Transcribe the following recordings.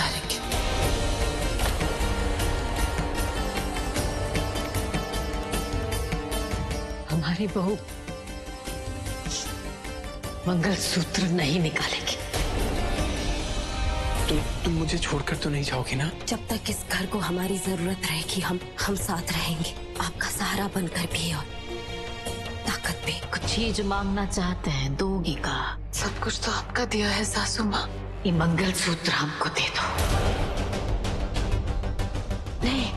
उतारेंगे। हमारी बहू मंगलसूत्र नहीं निकालेगी। तुम मुझे छोड़कर तो नहीं जाओगी ना? जब तक इस घर को हमारी जरूरत रहेगी हम साथ रहेंगे, आपका सहारा बनकर भी और ताकत भी। कुछ चीज मांगना चाहते हैं, दोगी का? सब कुछ तो आपका दिया है सासू माँ, ये मंगलसूत्र हमको दे दो। नहीं,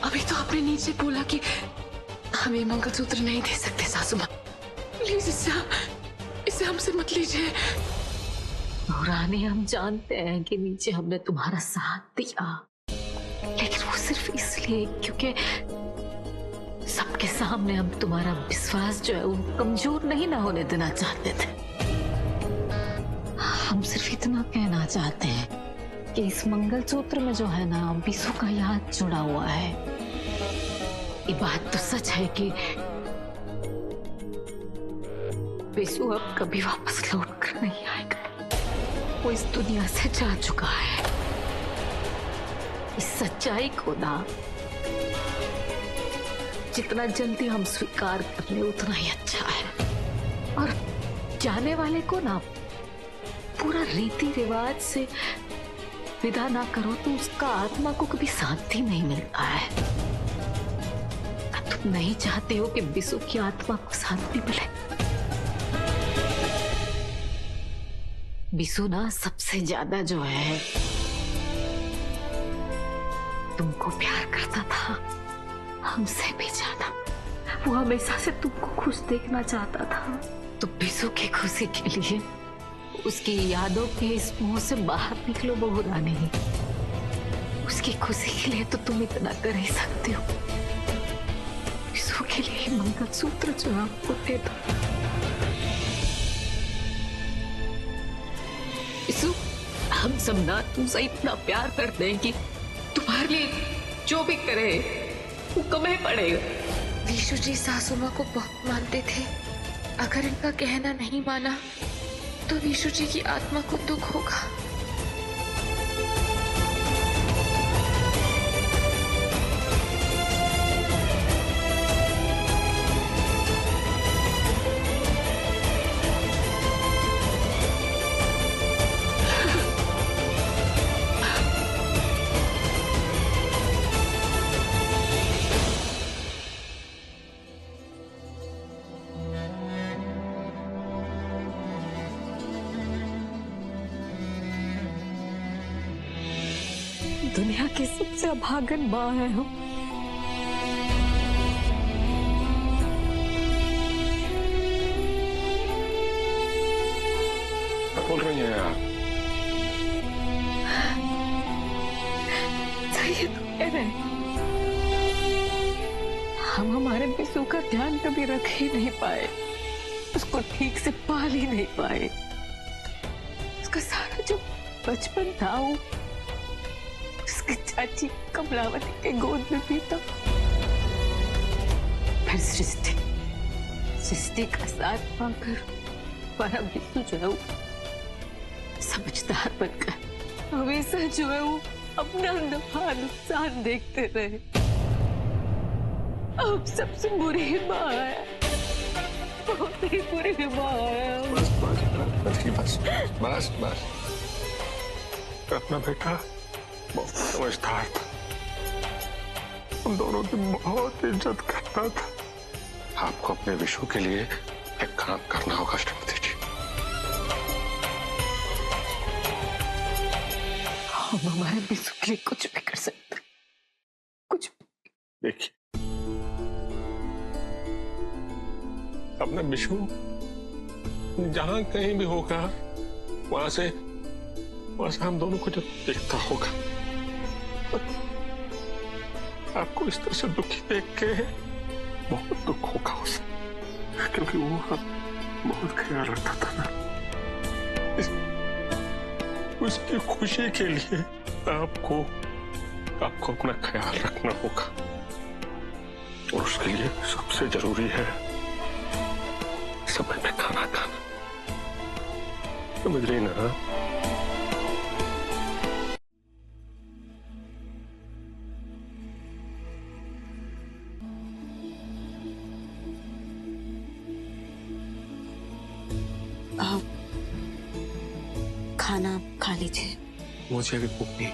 अभी तो आपने नीचे बोला कि हम ये मंगलसूत्र नहीं दे सकते सासू माँ। प्लीज इसे हमसे मत लीजिए। रानी, हम जानते हैं कि नीचे हमने तुम्हारा साथ दिया, लेकिन वो सिर्फ इसलिए क्योंकि सबके सामने हम तुम्हारा विश्वास जो है वो कमजोर नहीं ना होने देना चाहते थे। हम सिर्फ इतना कहना चाहते हैं कि इस मंगलसूत्र में जो है ना बिसु का याद जुड़ा हुआ है। ये बात तो सच है कि बिसु अब कभी वापस लौट कर नहीं आएगा। वो इस दुनिया से जा चुका है। इस सच्चाई को ना जितना जल्दी हम स्वीकार कर ले उतना ही अच्छा है। और जाने वाले को ना पूरा रीति रिवाज से विदा ना करो तो उसका आत्मा को कभी शांति नहीं मिलता है। तुम नहीं चाहते हो कि बिसु की आत्मा को शांति मिले। बिसु ना सबसे ज्यादा जो है तुमको प्यार करता था, हमसे भी ज्यादा। वो हमेशा से तुमको खुश देखना चाहता था। तो बिसु की खुशी के लिए उसकी यादों के इस मुंह से बाहर निकलो बहू रानी। उसकी खुशी के लिए तो तुम इतना कर ही सकते हो। बिसु के लिए मंगलसूत्र जो आपको दे दो। बिसु, हम सब ना तुमसे इतना प्यार करते हैं कि तुम्हारे लिए जो भी करे वो कमे पड़ेगा। विशु जी सासू माँ को बहुत मानते थे। अगर इनका कहना नहीं माना तो विशु जी की आत्मा को दुख होगा। दुनिया की सबसे अभागन माँ है हम। क्या बोल रही हैं आप? सही तो कह रहे हैं। हम हमारे बिसु का ध्यान कभी रख ही नहीं पाए, उसको ठीक से पाल ही नहीं पाए। उसका सारा जो बचपन था वो उसकी चाची कमलावती के गोद में बीता। फिर सृष्टि का साथ पाकर हमारा बिसु जो है वो समझदार बनकर हमेशा जो है वो अपना नफा नुकसान देखते रहे। अब सबसे बुरी माँ है, बहुत ही बुरी माँ है। बस अपना बेटा बहुत समझदार था, हम दोनों की बहुत इज्जत करता था। आपको अपने विशु के लिए एक काम करना होगा श्रीमती जी। हम हमारे बिसु के लिए कुछ भी कर सकते, कुछ भी। देखिए, अपना विशु जहां कहीं भी होगा वहां से हम दोनों को जब देखता होगा आपको इस तरह से दुखी देख के बहुत दुख होगा उसे, क्योंकि वो बहुत ख्याल रखता था ना। उसकी खुशी के लिए आपको अपना ख्याल रखना होगा, और उसके लिए सबसे जरूरी है समय पे खाना खाना। समझ रही ना? लीजिए। मुझे भी भूख नहीं।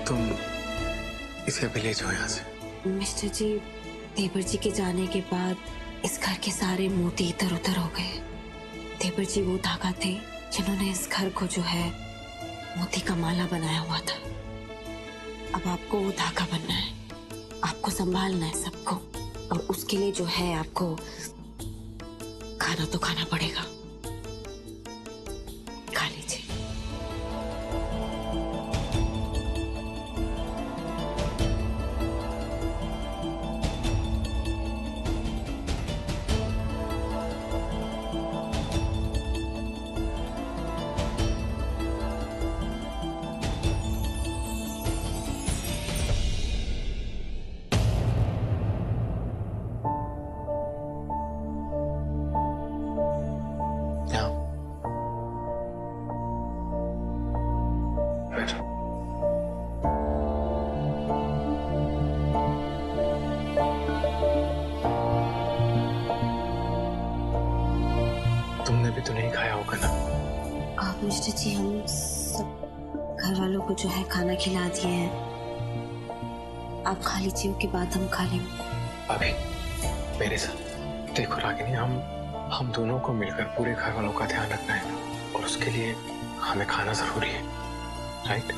तुम इसे अभी ले जाओ यहाँ से। मिस्टर जी, देवर जी के जाने के बाद इस घर के सारे मोती इधर उधर हो गए। देवर जी वो धागा थे जिन्होंने इस घर को जो है मोती का माला बनाया हुआ था। अब आपको वो धागा बनना है, आपको संभालना है सबको, और उसके लिए जो है आपको खाना तो खाना पड़ेगा। खा लीजिए। तुमने भी तो नहीं खाया होगा ना? मिस्टर जी, हम सब घर वालों को जो है खाना खिला दिए हैं। आप खा लीजिए, उसके बाद हम खा लेंगे। अभी मेरे साथ देखो रागिनी, हम दोनों को मिलकर पूरे घर वालों का ध्यान रखना है और उसके लिए हमें खाना जरूरी है, राइट?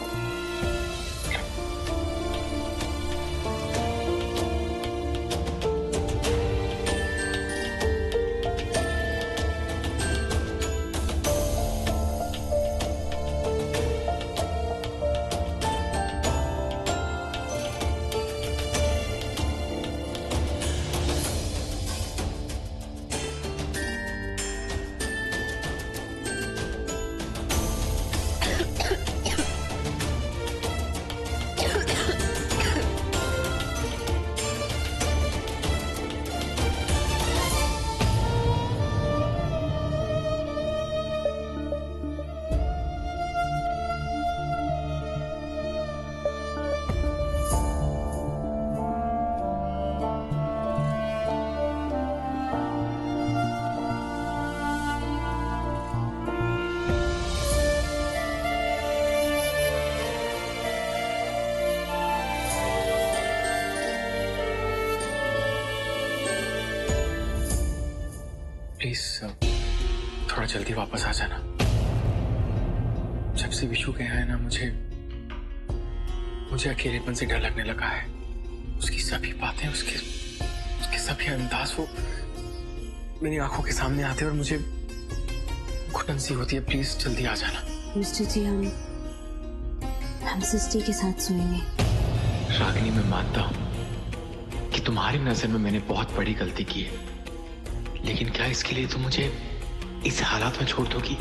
प्लीज थोड़ा जल्दी वापस आ जाना। जब से विशु गया है ना, मुझे अकेलेपन से डर लगने लगा है। उसकी सभी बातें, उसके सभी अंदाज वो मेरी आंखों के सामने आते और मुझे घुटन सी होती है। प्लीज जल्दी आ जाना। मिस्टर जी, हम सिस्टी के साथ सोएंगे। रागिनी, मैं मानता हूं कि तुम्हारी नजर में मैंने बहुत बड़ी गलती की है, लेकिन क्या इसके लिए तुम मुझे इस हालात में छोड़ दोगी?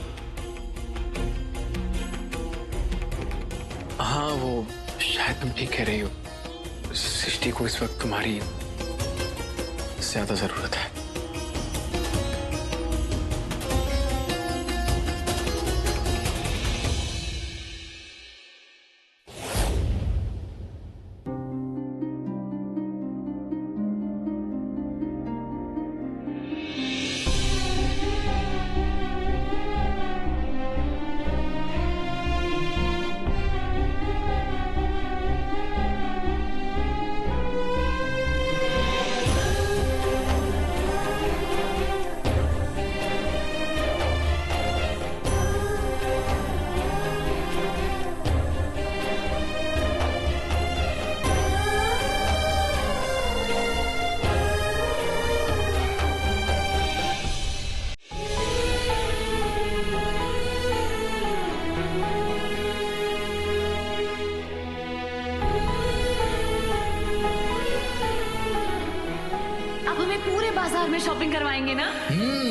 हाँ, वो शायद तुम ठीक कह रही हो। सृष्टि को इस वक्त तुम्हारी ज्यादा जरूरत है। बाजार में शॉपिंग करवाएंगे ना?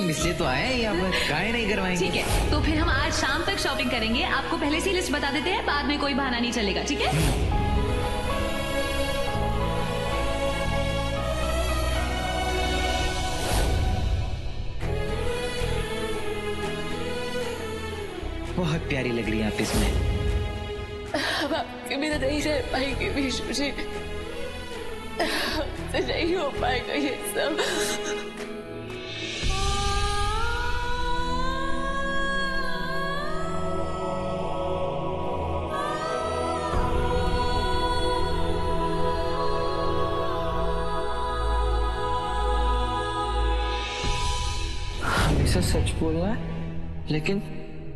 इसलिए तो आए हैं यहाँ पर, काहे नहीं करवाएंगे। ठीक है, तो फिर हम आज शाम तक शॉपिंग करेंगे। आपको पहले से लिस्ट बता देते हैं, बाद में कोई बहाना नहीं चलेगा, ठीक है? बहुत प्यारी लग रही है आप इसमें। अब आपके बिना नहीं रह पाएंगे विशु जी, नहीं हो पाएगा ये सब। हमेशा सच बोलना है, लेकिन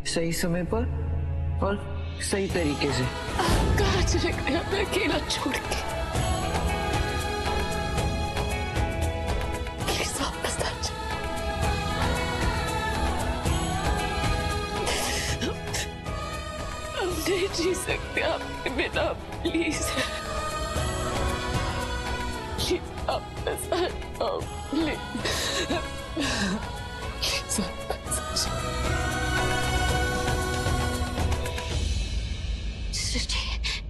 सही समय पर और सही तरीके से। कहाँ चले गए हमें अकेला छोड़ के? प्लीज वापस आ जाओ। हम नहीं जी सकते आपके बिना, प्लीज प्लीज वापस आ जाओ, प्लीज प्लीज वापस आ जाओ।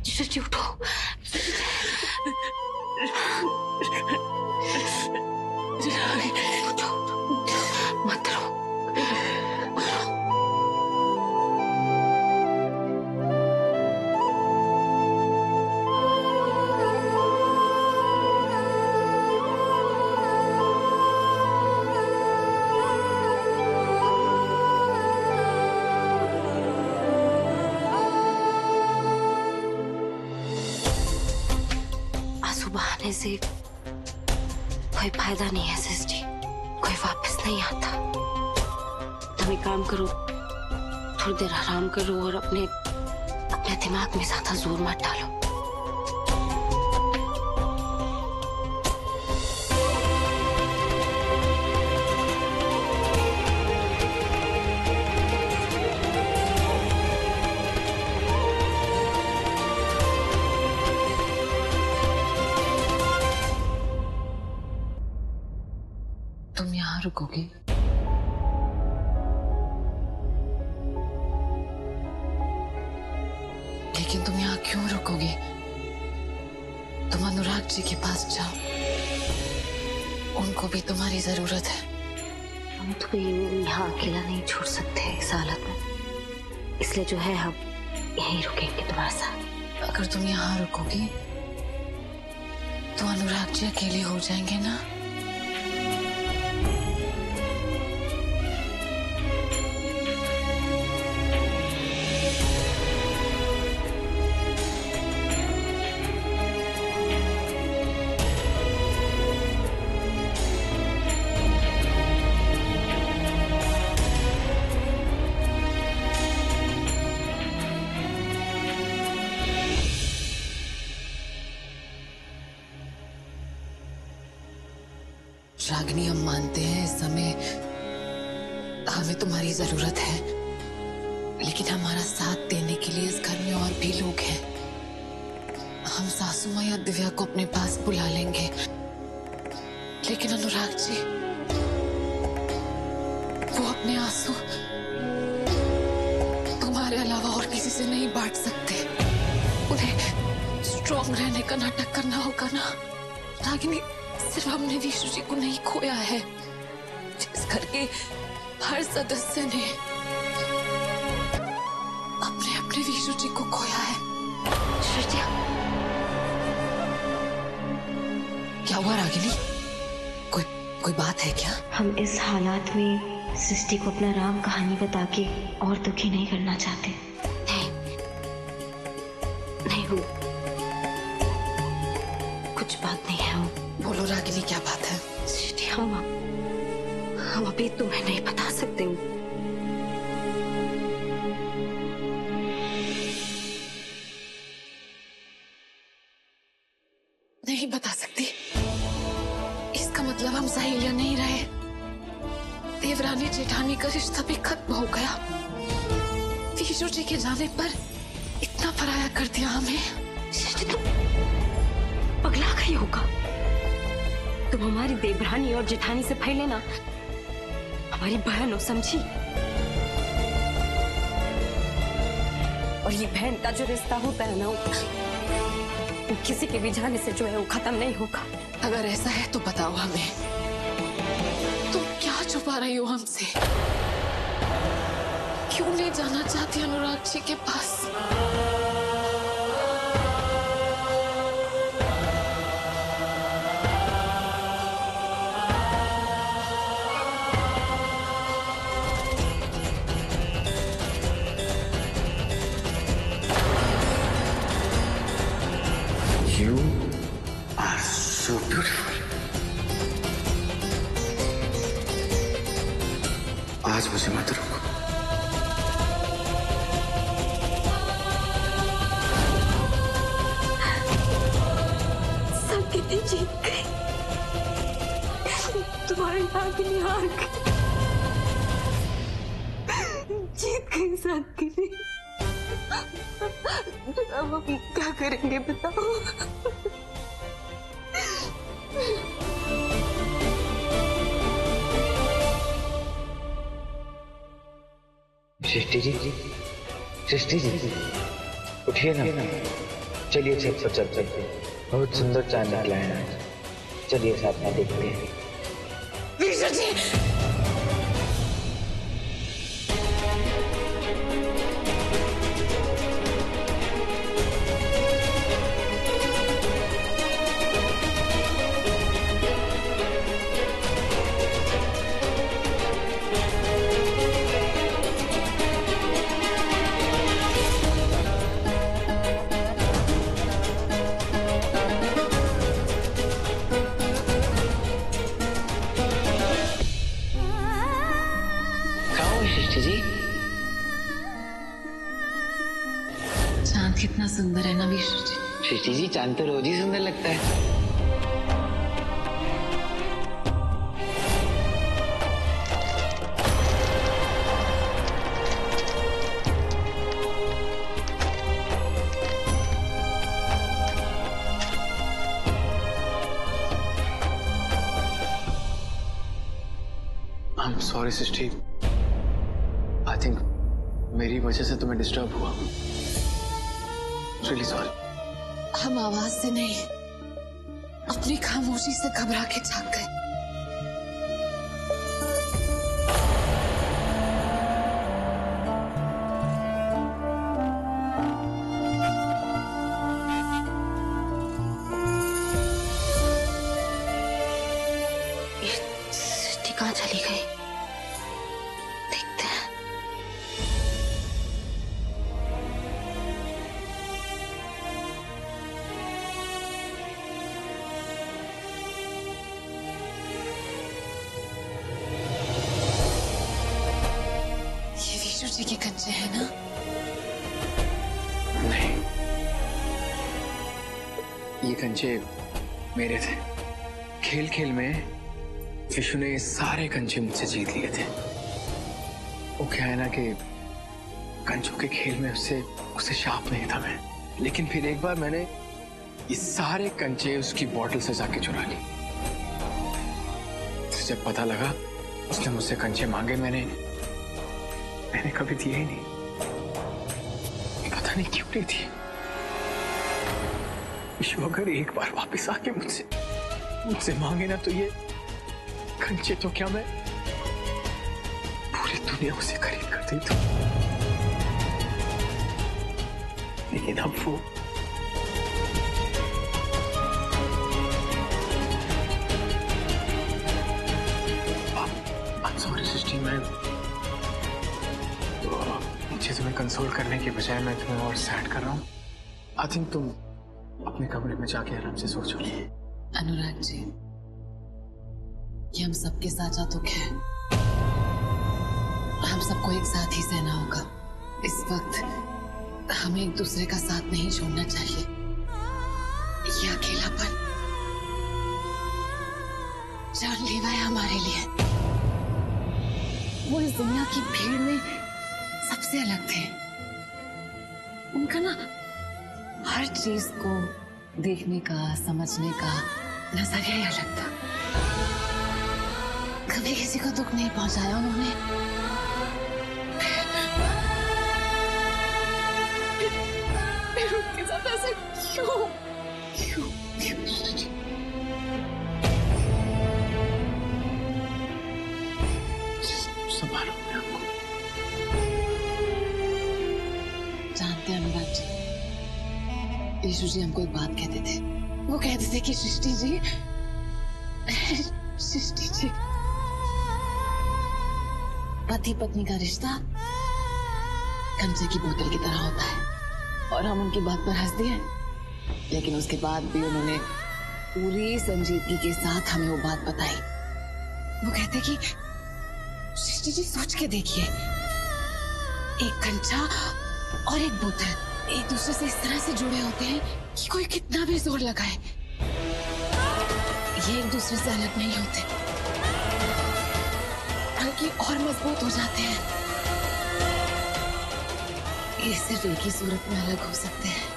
सृष्टि उठो। मत रो। बहाने से कोई फायदा नहीं है सृष्टि, कोई वापस नहीं आता। तुम एक काम करो, थोड़ी देर आराम करो और अपने दिमाग में ज्यादा जोर मत डालो। तुम यहाँ रुकोगी? लेकिन तुम यहाँ क्यों रुकोगी? तुम अनुराग जी के पास जाओ, उनको भी तुम्हारी जरूरत है। हम तुम्हें यहाँ अकेला नहीं छोड़ सकते इस हालत में, इसलिए जो है हम यहीं रुकेंगे तुम्हारे साथ। अगर तुम यहाँ रुकोगी तो अनुराग जी अकेले हो जाएंगे ना? रागिनी, हम मानते हैं इस समय हमें तुम्हारी जरूरत है, लेकिन हमारा साथ देने के लिए इस घर में और भी लोग हैं। हम सासू माँ या दिव्या को अपने पास बुला लेंगे, लेकिन अनुराग जी वो अपने आंसू तुम्हारे अलावा और किसी से नहीं बांट सकते। उन्हें स्ट्रॉन्ग रहने का नाटक करना होगा ना। रागिनी, सिर्फ हमने विशु जी को नहीं खोया है, इस घर के हर सदस्य ने अपने अपने विशु जी को खोया है। क्या हुआ रागिनी? कोई बात है क्या? हम इस हालात में सृष्टि को अपना राम कहानी बता के और दुखी नहीं करना चाहते। नहीं हूँ, कुछ बात नहीं है। बोलो रागिनी, क्या बात है? सृष्टि, हम अभी तुम्हें नहीं बता सकते। नहीं बता सकती? इसका मतलब हम सहेलियां नहीं रहे। देवरानी जेठानी का रिश्ता भी खत्म हो गया। विशु जी के जाने पर इतना पराया कर दिया हमें। सृष्टि, तुम पगला गई होगा। तुम हमारी देवरानी और जेठानी से पहले ना हमारी बहन हो, समझी? और ये बहन का जो रिश्ता होता है ना, वो किसी के भी जाने से जो है वो खत्म नहीं होगा। अगर ऐसा है तो बताओ हमें, तुम क्या छुपा रही हो हमसे? क्यों नहीं जाना चाहती अनुराग जी के पास? You are so beautiful. मुझे मत रोको। संगिनी जीत गई, तुम्हारी नागिनी हार गई, जीत गई संगिनी। अब हम क्या करेंगे बताओ? सृष्टि जी, सृष्टि जी, उठिए ना, चलिए छत पर चलते हैं। बहुत सुंदर चांद निकला है आज, चलिए साथ में देखते हैं। विशु जी, चांद कितना सुंदर है ना विशु जी। सृष्टि जी, चांद तो रोज ही सुंदर लगता है। I'm sorry Srishti, I think मेरी वजह से तुम्हें डिस्टर्ब हुआ। Really sorry। हम आवाज से नहीं, अपनी खामोशी से घबरा के जाग गए। ये सृष्टि कहाँ चली गई? देखते हैं। ये विशु जी के कंचे हैं ना? नहीं, ये कंचे मेरे थे। खेल खेल में विशु ने ये सारे कंचे मुझसे जीत लिए थे। वो क्या है ना कि कंचों के खेल में उससे शाप नहीं था मैं। लेकिन फिर एक बार मैंने ये सारे कंचे उसकी बोतल से जाके चुरा ली। तो जब पता लगा उसने मुझसे कंचे मांगे, मैंने कभी दिए ही नहीं। पता नहीं क्यों नहीं दिए। विशु अगर एक बार वापस आके मुझसे मांगे ना, तो ये कंचे तो क्या मैं पूरी दुनिया उसे खरीद कर देता। लेकिन अब वो सॉरी सृष्टि, मुझे तुम्हें कंसोल करने के बजाय मैं तुम्हें और सैड कर रहा हूँ। आई थिंक तुम अपने कमरे में जाके आराम से सो जाओ। अनुराग जी, ये हम सबके साझा दुख है। हम सबको एक साथ ही सहना होगा। इस वक्त हमें एक दूसरे का साथ नहीं छोड़ना चाहिए। ये अकेलापन जानलेवा है हमारे लिए। वो इस दुनिया की भीड़ में सबसे अलग थे। उनका ना हर चीज को देखने का, समझने का नजरिया ही अलग था। कभी किसी को दुख नहीं पहुंचाया उन्होंने। फिर उनके साथ ऐसे क्यों? संभालो अपने आप को। जानते हैं अनुराग जी, यीशु जी हमको एक बात कहते थे। वो कहते थे कि सृष्टि जी पति पत्नी का रिश्ता कंचे की बोतल की तरह होता है। और हम उनकी बात पर हंस दिए, लेकिन उसके बाद भी उन्होंने पूरी संजीदगी के साथ हमें वो बात बताई। वो कहते कि सृष्टि जी सोच के देखिए, एक कंचा और एक बोतल एक दूसरे से इस तरह से जुड़े होते हैं कि कोई कितना भी जोर लगाए ये एक दूसरे से अलग नहीं होते, बल्कि और मजबूत हो जाते हैं। ये सिर्फ एक ही सूरत में अलग हो सकते हैं,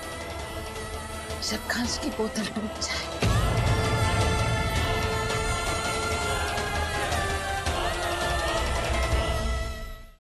जब कांच की बोतल टूट जाए।